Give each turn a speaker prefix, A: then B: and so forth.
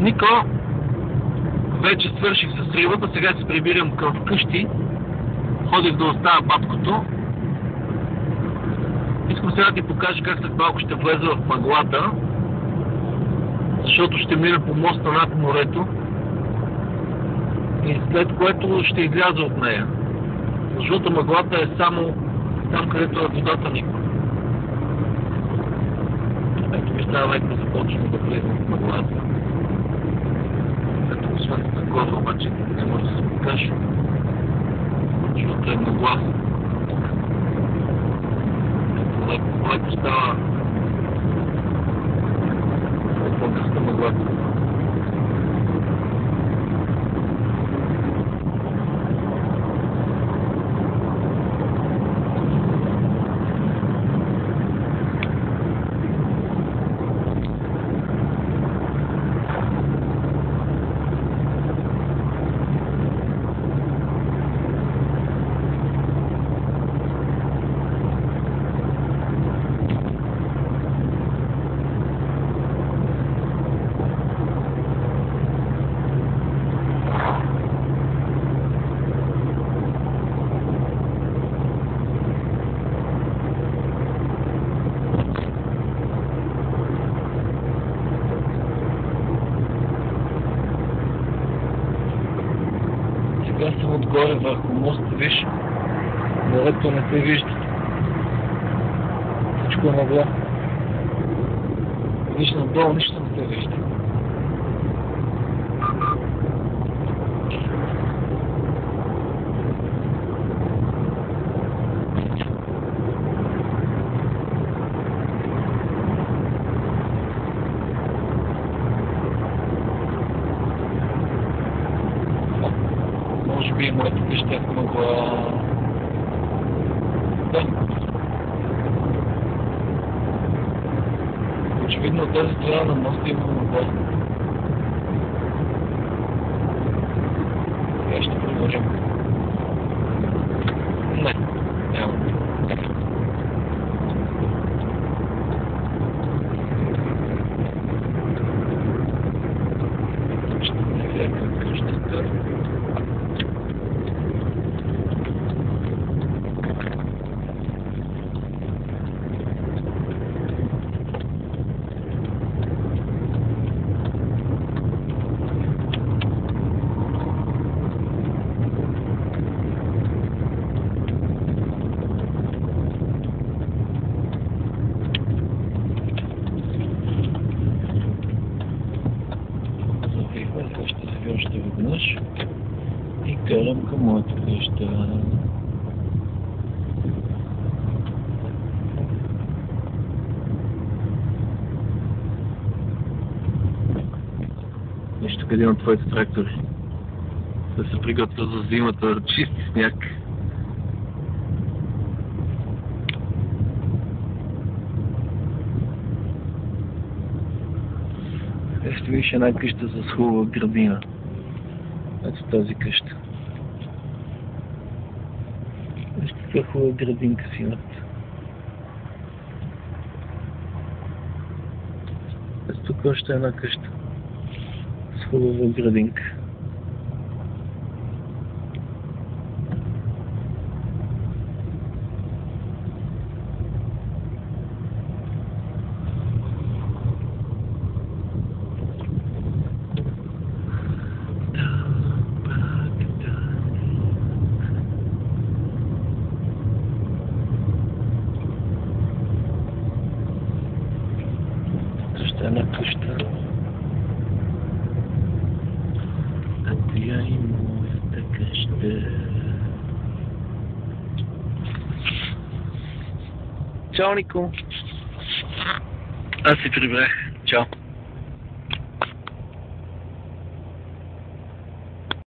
A: Нико, вече свърших с рибата, сега се прибирам към вкъщи. Ходих да оставя баткото. Искам сега да ти покажа как след малко ще влезе в мъглата, защото ще мина по моста над морето и след което ще изляза от нея. Защото мъглата е само там, където е водата, Нико. Ето ми става леко започвам да влезем в мъглата. Ето освен такова, обаче не може да се покажа, защото е мъгла. Ето леко става по-гъста мъглата. Сега съм отгоре върху моста, виж, морето не се вижда. Всичко е мъгла. Виж надолу, нищо не се вижда. Може би моето къща е в мъгла. Да. Очевидно от тази страна на моста има мъгла. Сега ще проверим. Не, няма. Ще не видя как къщата. Ще се ви още веднъж и карам към моята къща. Виж тук един от твоите трактори. Да се приготвя за зимата, чисти сняг. Ще видиш една къща с хубава градина. Ето тази къща. Виж каква хубава градинка си имат. Ето тук още една къща с хубава градинка. Една къща. Ето я и моята къща. Чао, Нико! Аз се прибрах. Чао!